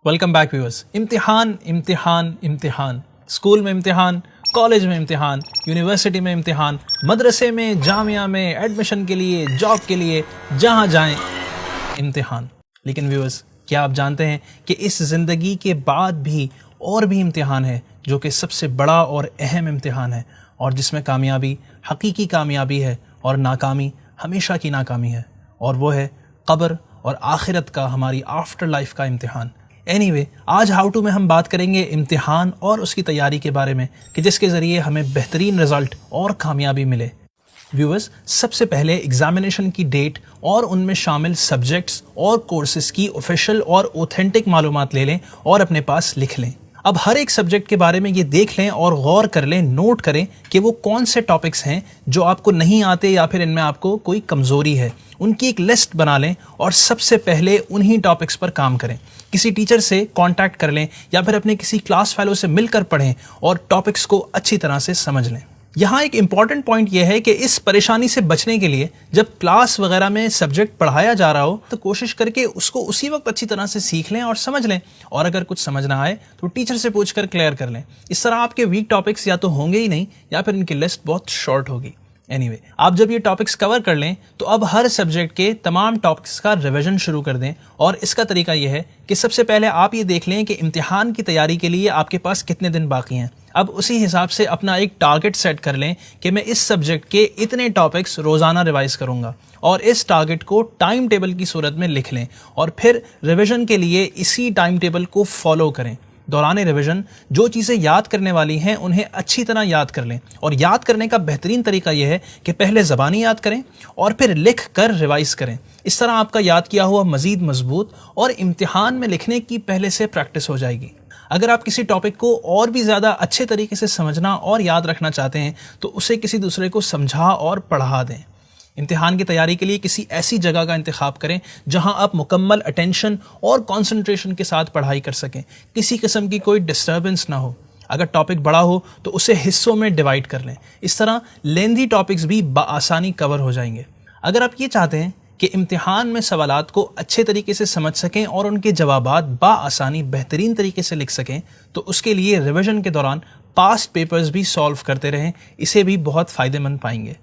Welcome back viewers. इम्तिहान इम्तिहान इम्तिहान, स्कूल में इम्तिहान, कॉलेज में इम्तिहान, यूनिवर्सिटी में इम्तिहान, मदरसे में, जामिया में, एडमिशन के लिए, जॉब के लिए, जहाँ जाएं इम्तिहान। लेकिन व्यूअर्स, क्या आप जानते हैं कि इस ज़िंदगी के बाद भी और भी इम्तिहान है जो कि सबसे बड़ा और अहम इम्तिहान है, और जिसमें कामयाबी हकीकी कामयाबी है और नाकामी हमेशा की नाकामी है, और वो है क़ब्र और आखिरत का, हमारी आफ्टर लाइफ का इम्तिहान। एनीवे, आज हाउ टू में हम बात करेंगे इम्तिहान और उसकी तैयारी के बारे में कि जिसके ज़रिए हमें बेहतरीन रिज़ल्ट और कामयाबी मिले। व्यूअर्स, सबसे पहले एग्जामिनेशन की डेट और उनमें शामिल सब्जेक्ट्स और कोर्सेज़ की ऑफिशियल और ऑथेंटिक मालूमात ले लें और अपने पास लिख लें। अब हर एक सब्जेक्ट के बारे में ये देख लें और गौर कर लें, नोट करें कि वो कौन से टॉपिक्स हैं जो आपको नहीं आते या फिर इनमें आपको कोई कमज़ोरी है। उनकी एक लिस्ट बना लें और सबसे पहले उन्हीं टॉपिक्स पर काम करें। किसी टीचर से कांटेक्ट कर लें या फिर अपने किसी क्लास फेलो से मिलकर पढ़ें और टॉपिक्स को अच्छी तरह से समझ लें। यहाँ एक इम्पॉर्टेंट पॉइंट यह है कि इस परेशानी से बचने के लिए जब क्लास वगैरह में सब्जेक्ट पढ़ाया जा रहा हो तो कोशिश करके उसको उसी वक्त अच्छी तरह से सीख लें और समझ लें, और अगर कुछ समझ ना आए तो टीचर से पूछकर क्लियर कर लें। इस तरह आपके वीक टॉपिक्स या तो होंगे ही नहीं या फिर इनकी लिस्ट बहुत शॉर्ट होगी। एनीवे, आप जब ये टॉपिक्स कवर कर लें तो अब हर सब्जेक्ट के तमाम टॉपिक्स का रिवीजन शुरू कर दें। और इसका तरीका यह है कि सबसे पहले आप ये देख लें कि इम्तिहान की तैयारी के लिए आपके पास कितने दिन बाकी हैं। अब उसी हिसाब से अपना एक टारगेट सेट कर लें कि मैं इस सब्जेक्ट के इतने टॉपिक्स रोज़ाना रिवाइज़ करूँगा, और इस टारगेट को टाइम टेबल की सूरत में लिख लें और फिर रिवीजन के लिए इसी टाइम टेबल को फॉलो करें। दौरान रिवीजन जो चीज़ें याद करने वाली हैं उन्हें अच्छी तरह याद कर लें, और याद करने का बेहतरीन तरीका यह है कि पहले ज़बानी याद करें और फिर लिख कर रिवाइज़ करें। इस तरह आपका याद किया हुआ मज़ीद मजबूत और इम्तिहान में लिखने की पहले से प्रैक्टिस हो जाएगी। अगर आप किसी टॉपिक को और भी ज़्यादा अच्छे तरीके से समझना और याद रखना चाहते हैं तो उसे किसी दूसरे को समझा और पढ़ा दें। इम्तिहान की तैयारी के लिए किसी ऐसी जगह का इंतखाब करें जहां आप मुकम्मल अटेंशन और कंसंट्रेशन के साथ पढ़ाई कर सकें, किसी किस्म की कोई डिस्टर्बेंस ना हो। अगर टॉपिक बड़ा हो तो उसे हिस्सों में डिवाइड कर लें। इस तरह लेंदी टॉपिक्स भी बआसानी कवर हो जाएंगे। अगर आप ये चाहते हैं कि इम्तिहान में सवालात को अच्छे तरीके से समझ सकें और उनके जवाबात बआसानी बेहतरीन तरीके से लिख सकें तो उसके लिए रिवीजन के दौरान पास्ट पेपर्स भी सॉल्व करते रहें। इसे भी बहुत फ़ायदेमंद पाएंगे।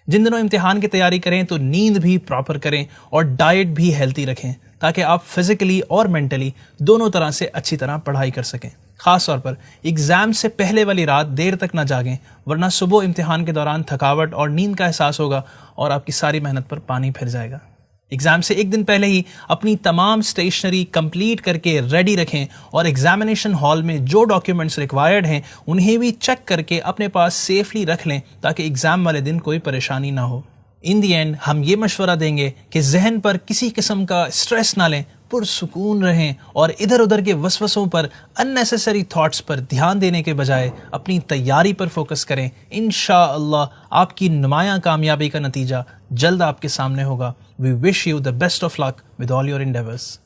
जिन दिनों इम्तिहान की तैयारी करें तो नींद भी प्रॉपर करें और डाइट भी हेल्थी रखें ताकि आप फिज़िकली और मेंटली दोनों तरह से अच्छी तरह पढ़ाई कर सकें। ख़ास तौर पर एग्ज़ाम से पहले वाली रात देर तक ना जागें, वरना सुबह इम्तिहान के दौरान थकावट और नींद का एहसास होगा और आपकी सारी मेहनत पर पानी फिर जाएगा। एग्ज़ाम से एक दिन पहले ही अपनी तमाम स्टेशनरी कंप्लीट करके रेडी रखें, और एग्जामिनेशन हॉल में जो डॉक्यूमेंट्स रिक्वायर्ड हैं उन्हें भी चेक करके अपने पास सेफली रख लें ताकि एग्ज़ाम वाले दिन कोई परेशानी ना हो। इन दी एंड हम ये मशवरा देंगे कि जहन पर किसी किस्म का स्ट्रेस ना लें, पुरसुकून रहें और इधर उधर के वसवसों पर, अननेसेसरी थॉट्स पर ध्यान देने के बजाय अपनी तैयारी पर फोकस करें। इंशाअल्लाह आपकी नुमायां कामयाबी का नतीजा जल्द आपके सामने होगा। We wish you the best of luck with all your endeavours.